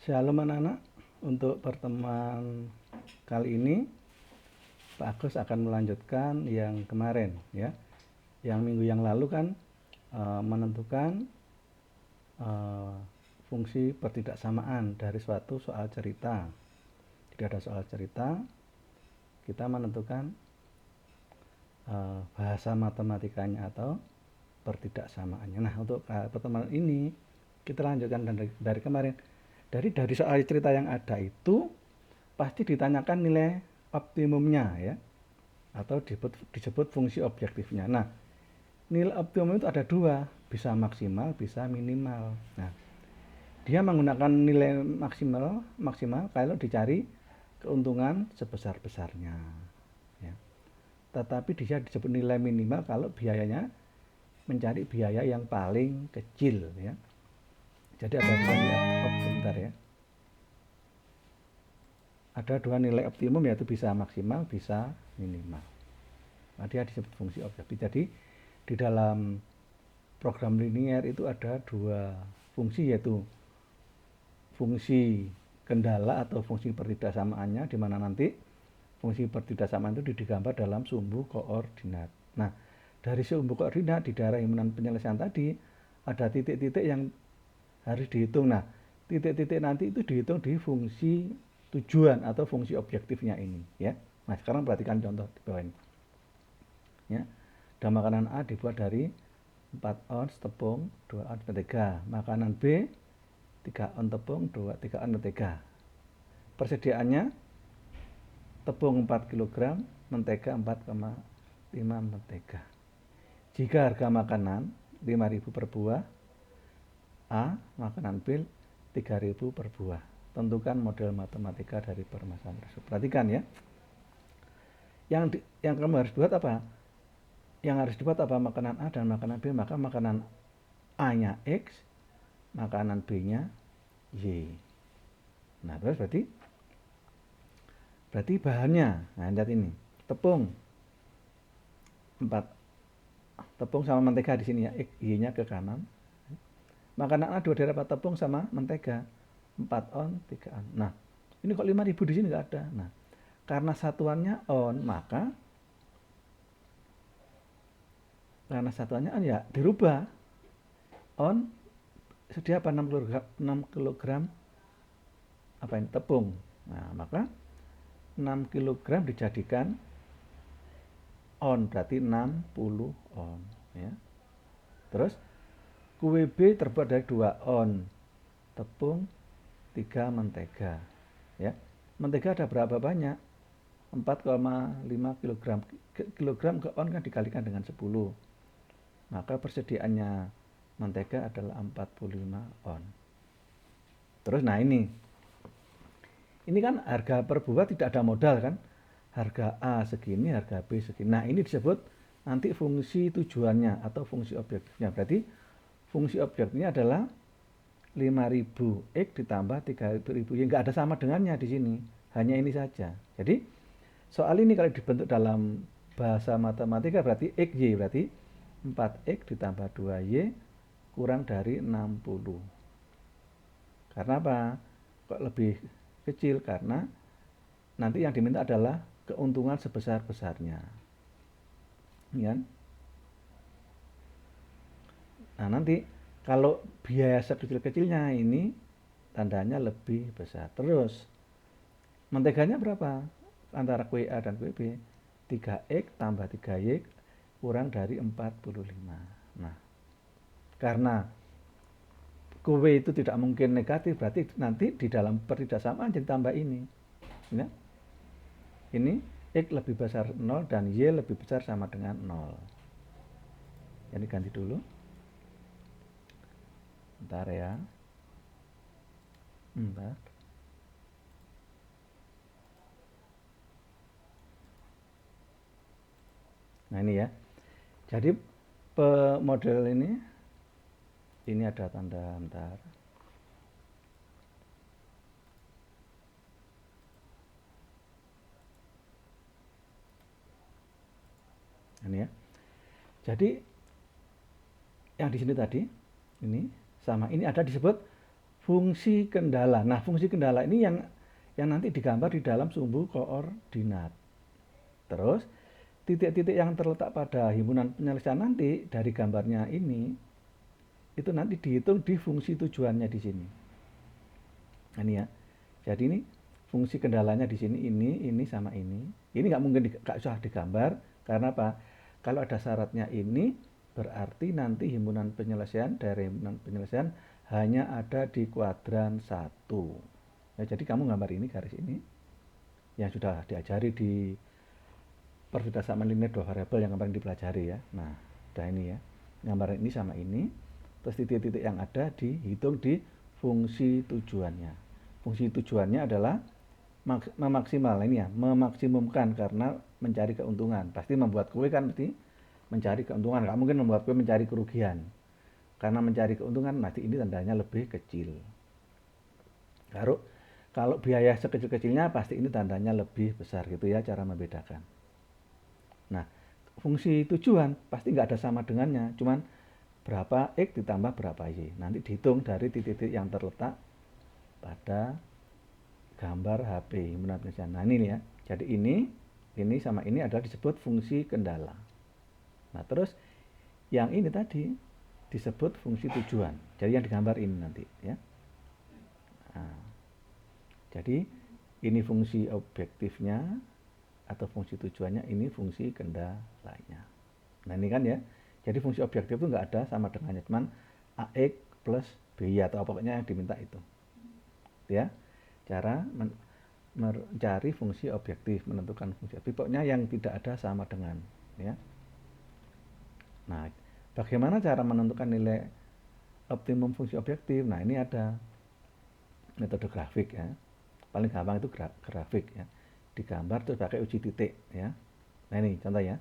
Shalom anak-anak, untuk pertemuan kali ini Pak Agus akan melanjutkan yang kemarin ya. Yang minggu yang lalu kan menentukan fungsi pertidaksamaan dari suatu soal cerita. Jadi ada soal cerita, kita menentukan bahasa matematikanya atau pertidaksamaannya. Nah, untuk pertemuan ini kita lanjutkan dari kemarin. Dari soal cerita yang ada itu pasti ditanyakan nilai optimumnya ya, atau disebut fungsi objektifnya. Nah, nilai optimum itu ada dua, bisa maksimal, bisa minimal. Nah, dia menggunakan nilai maksimal kalau dicari keuntungan sebesar-besarnya ya. Tetapi dia disebut nilai minimal kalau biayanya mencari biaya yang paling kecil ya. Jadi ada dua nilai optimum ya. Ada dua nilai optimum, yaitu bisa maksimal, bisa minimal. Nah, dia disebut fungsi objektif. Jadi di dalam program linier itu ada dua fungsi, yaitu fungsi kendala atau fungsi pertidaksamaannya, di mana nanti fungsi pertidaksamaan itu digambar dalam sumbu koordinat. Nah, dari sumbu koordinat di daerah himpunan penyelesaian tadi ada titik-titik yang harus dihitung. Nah, titik-titik nanti itu dihitung di fungsi tujuan atau fungsi objektifnya ini ya. Nah, sekarang perhatikan contoh di bawah ini ya. Ada makanan A dibuat dari 4 ons tepung, 2 ons mentega. Makanan B 3 ons tepung, 3 ons mentega. Persediaannya tepung 4 kg, mentega 4,5 mentega. Jika harga makanan 5.000 per buah, A, makanan B 3.000 per buah. Tentukan model matematika dari permasalahan tersebut. Perhatikan ya. Yang kamu harus buat apa? Yang harus dibuat apa? Makanan A dan makanan B. Maka makanan A-nya X, makanan B-nya Y. Nah, terus berarti bahannya. Nah, lihat ini. Tepung 4. Tepung sama mentega di sini ya. Y-nya ke kanan. Makanan A 2 dari apa? Tepung sama mentega. 4 on, 3 on. Nah, ini kok 5.000 di sini nggak ada. Nah, karena satuannya on, maka karena satuannya on ya dirubah. On sedia apa? 6 kg apa ini? Tepung. Nah, maka 6 kg dijadikan on, berarti 60 on ya. Terus kue B terbuat dari 2 on tepung, 3 mentega ya. Mentega ada berapa banyak? 4,5 kg. Kilogram ke on kan dikalikan dengan 10. Maka persediaannya mentega adalah 45 on. Terus nah ini kan harga per buah tidak ada modal kan? Harga A segini, harga B segini. Nah, ini disebut nanti fungsi tujuannya atau fungsi objektifnya. Berarti fungsi objektifnya adalah 5.000 X ditambah 3.000 Y. Enggak ada sama dengannya di sini. Hanya ini saja. Jadi soal ini kalau dibentuk dalam bahasa matematika berarti XY, berarti 4X ditambah 2Y kurang dari 60. Karena apa? Kok lebih kecil? Karena nanti yang diminta adalah keuntungan sebesar-besarnya. Ya. Nah, nanti kalau biaya sekecil-kecilnya ini tandanya lebih besar. Terus menteganya berapa? Antara kue A dan kue B 3X tambah 3Y kurang dari 45. Nah, karena kue itu tidak mungkin negatif, berarti nanti di dalam pertidaksamaan jadi tambah ini ya. Ini X lebih besar 0 dan Y lebih besar sama dengan 0. Jadi ganti dulu. Bentar ya. Bentar. Nah, ini ya. Jadi model ini ada tanda bentar. Ini ya. Jadi yang di sini tadi ini sama, ini ada disebut fungsi kendala. Nah, fungsi kendala ini yang nanti digambar di dalam sumbu koordinat. Terus titik-titik yang terletak pada himpunan penyelesaian nanti dari gambarnya ini itu nanti dihitung di fungsi tujuannya di sini. Nah, ini ya. Jadi ini fungsi kendalanya di sini ini sama ini. Ini nggak mungkin nggak usah digambar karena apa? Kalau ada syaratnya ini berarti nanti himpunan penyelesaian dari himpunan penyelesaian hanya ada di kuadran 1. Ya, jadi kamu gambar ini garis ini yang sudah diajari di persudasan linear dua variabel yang kemarin dipelajari ya. Nah, udah ini ya. Gambar ini sama ini. Terus titik-titik yang ada dihitung di fungsi tujuannya. Fungsi tujuannya adalah memaksimal ini ya, memaksimumkan karena mencari keuntungan. Pasti membuat kue kan mesti mencari keuntungan. Nggak mungkin membuat kue mencari kerugian. Karena mencari keuntungan nanti ini tandanya lebih kecil. Kalau biaya sekecil-kecilnya pasti ini tandanya lebih besar gitu ya cara membedakan. Nah, fungsi tujuan pasti nggak ada sama dengannya, cuman berapa X ditambah berapa Y. Nanti dihitung dari titik-titik yang terletak pada gambar HP himpunan penyelesaian. Nah, ini ya. Jadi ini sama ini adalah disebut fungsi kendala. Nah, terus yang ini tadi disebut fungsi tujuan. Jadi yang digambar ini nanti ya. Nah, jadi ini fungsi objektifnya atau fungsi tujuannya, ini fungsi kendalanya. Nah, ini kan ya. Jadi fungsi objektif itu nggak ada sama dengannya, cuman AX plus BY atau pokoknya yang diminta itu. Ya. Cara mencari fungsi objektif, menentukan fungsi objektif. Pokoknya yang tidak ada sama dengan ya. Nah, bagaimana cara menentukan nilai optimum fungsi objektif? Nah, ini ada metode grafik ya. Paling gampang itu grafik ya. Digambar terus pakai uji titik ya. Nah, ini contoh ya.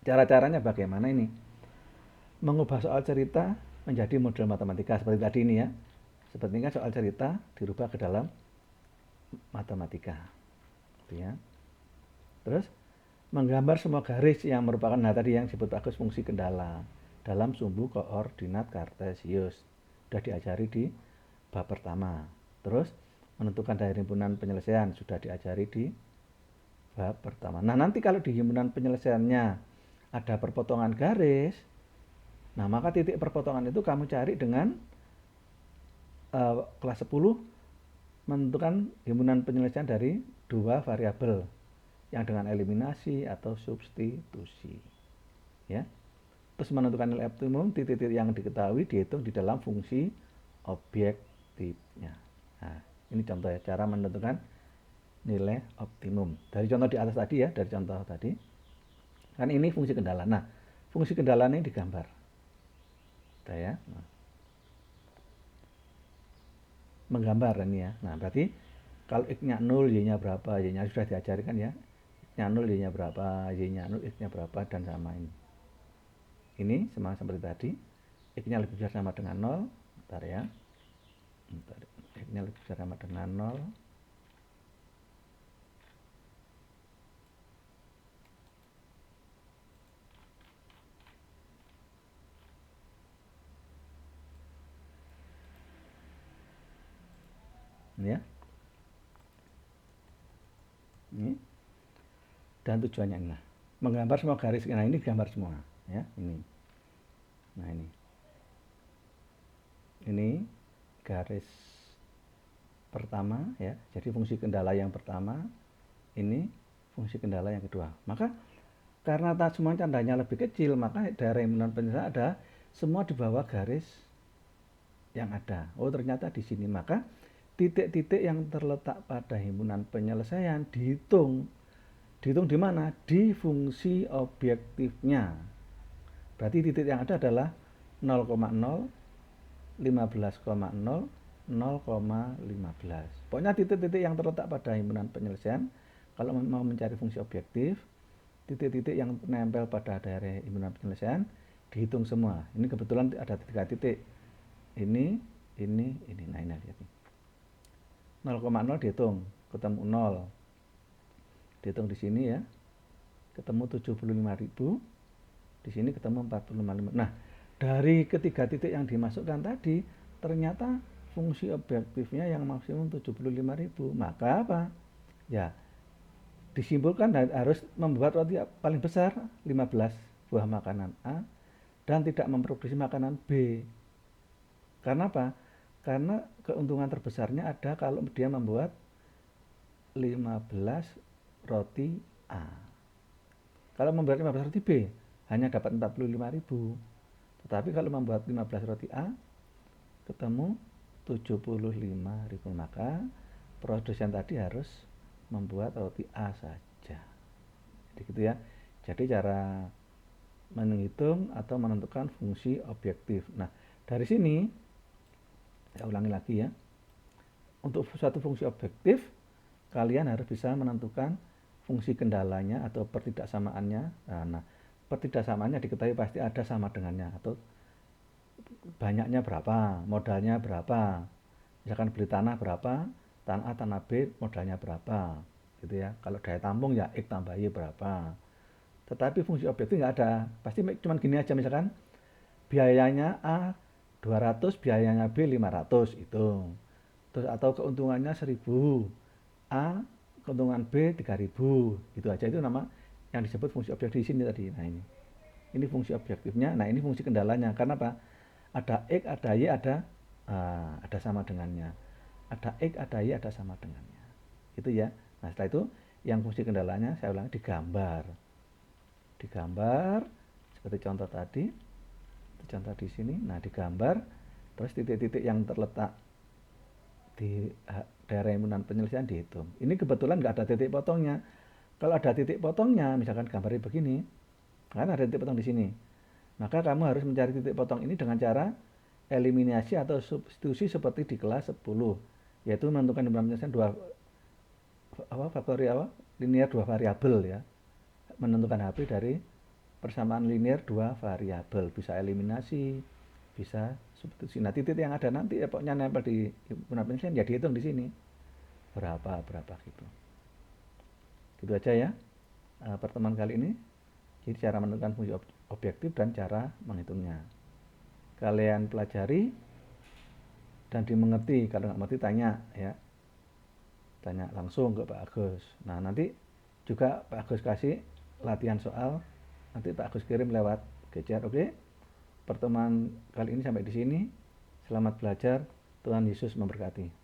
Cara-caranya bagaimana ini? Mengubah soal cerita menjadi model matematika seperti tadi ini ya. Seperti ini kan soal cerita dirubah ke dalam matematika. Gitu ya. Terus menggambar semua garis yang merupakan tadi yang disebut bagus fungsi kendala dalam sumbu koordinat kartesius. Sudah diajari di bab pertama. Terus menentukan daerah himpunan penyelesaian sudah diajari di bab pertama. Nah, nanti kalau di himpunan penyelesaiannya ada perpotongan garis, nah maka titik perpotongan itu kamu cari dengan kelas 10 menentukan himpunan penyelesaian dari dua variabel yang dengan eliminasi atau substitusi. Ya. Terus menentukan nilai optimum, titik-titik yang diketahui dihitung di dalam fungsi objektifnya. Nah, ini contoh ya, cara menentukan nilai optimum. Dari contoh di atas tadi ya, dari contoh tadi. Kan ini fungsi kendala. Nah, fungsi kendala ini digambar. Udah ya. Nah. Menggambar ini ya. Nah, berarti kalau X-nya 0, Y-nya berapa, Y-nya sudah diajarkan ya. X-nya 0, Y-nya berapa, Y-nya 0, X-nya berapa, dan sama ini. Ini sama seperti tadi. X-nya lebih besar sama dengan 0. Bentar ya. Bentar. X-nya lebih besar sama dengan 0. Ini ya. Ini. Dan tujuannya ini. Nah, menggambar semua garis. Nah, ini gambar semua. Ya, ini. Nah, ini garis pertama ya. Jadi fungsi kendala yang pertama, ini fungsi kendala yang kedua. Maka karena semua tandanya lebih kecil, maka daerah himpunan penyelesaian ada semua di bawah garis yang ada. Oh, ternyata di sini. Maka titik-titik yang terletak pada himpunan penyelesaian dihitung. Dihitung di mana? Di fungsi objektifnya. Berarti titik yang ada adalah 0,0, 15,0, 0,15. Pokoknya titik-titik yang terletak pada himpunan penyelesaian, kalau mau mencari fungsi objektif, titik-titik yang menempel pada daerah himpunan penyelesaian dihitung semua. Ini kebetulan ada 3 titik. Ini. Nah, ini lihat nih. 0,0 dihitung, ketemu 0. Dihitung di sini ya. Ketemu 75.000. Di sini ketemu 45.000. Nah, dari ketiga titik yang dimasukkan tadi, ternyata fungsi objektifnya yang maksimum 75.000. Maka apa? Ya, disimpulkan harus membuat roti paling besar 15 buah makanan A dan tidak memproduksi makanan B. Karena apa? Karena keuntungan terbesarnya ada kalau dia membuat 15 roti A. Kalau membuat 15 roti B hanya dapat 45.000. Tetapi kalau membuat 15 roti A ketemu 75.000, maka produsen tadi harus membuat roti A saja. Jadi gitu ya. Jadi cara menghitung atau menentukan fungsi objektif. Nah, dari sini saya ulangi lagi ya. Untuk suatu fungsi objektif, kalian harus bisa menentukan fungsi kendalanya atau pertidaksamaannya. Nah, pertidaksamaannya diketahui pasti ada sama dengannya atau banyaknya berapa, modalnya berapa. Misalkan beli tanah berapa, tanah A, tanah B, modalnya berapa. Gitu ya. Kalau daya tampung ya X tambah Y berapa. Tetapi fungsi objektif nggak ada. Pasti cuma gini aja, misalkan biayanya A 200, biayanya B 500 itu. Terus atau keuntungannya 1000. A, keuntungan B 3000. Gitu aja, itu nama yang disebut fungsi objektif di sini tadi. Nah, ini. Ini fungsi objektifnya. Nah, ini fungsi kendalanya. Karena apa? Ada X, ada Y, ada sama dengannya. Ada X, ada Y, ada sama dengannya. Itu ya. Nah, setelah itu yang fungsi kendalanya saya ulangi digambar seperti contoh tadi, contoh di sini. Nah, digambar terus titik-titik yang terletak di daerah himpunan penyelesaian dihitung. Ini kebetulan nggak ada titik potongnya. Kalau ada titik potongnya, misalkan gambarnya begini, kan ada titik potong di sini, maka kamu harus mencari titik potong ini dengan cara eliminasi atau substitusi seperti di kelas 10, yaitu menentukan himpunan penyelesaian linear dua variabel ya, menentukan HP dari persamaan linear dua variabel, bisa eliminasi, bisa substitusi. Nah, titik yang ada nanti pokoknya nempel di himpunan penyelesaian ya dihitung di sini berapa gitu. Gitu aja ya pertemuan kali ini. Jadi cara menentukan fungsi objektif dan cara menghitungnya. Kalian pelajari dan dimengerti. Kalau nggak mengerti tanya ya. Tanya langsung ke Pak Agus. Nah, nanti juga Pak Agus kasih latihan soal, nanti Pak Agus kirim lewat GCR. Oke? Pertemuan kali ini sampai di sini. Selamat belajar. Tuhan Yesus memberkati.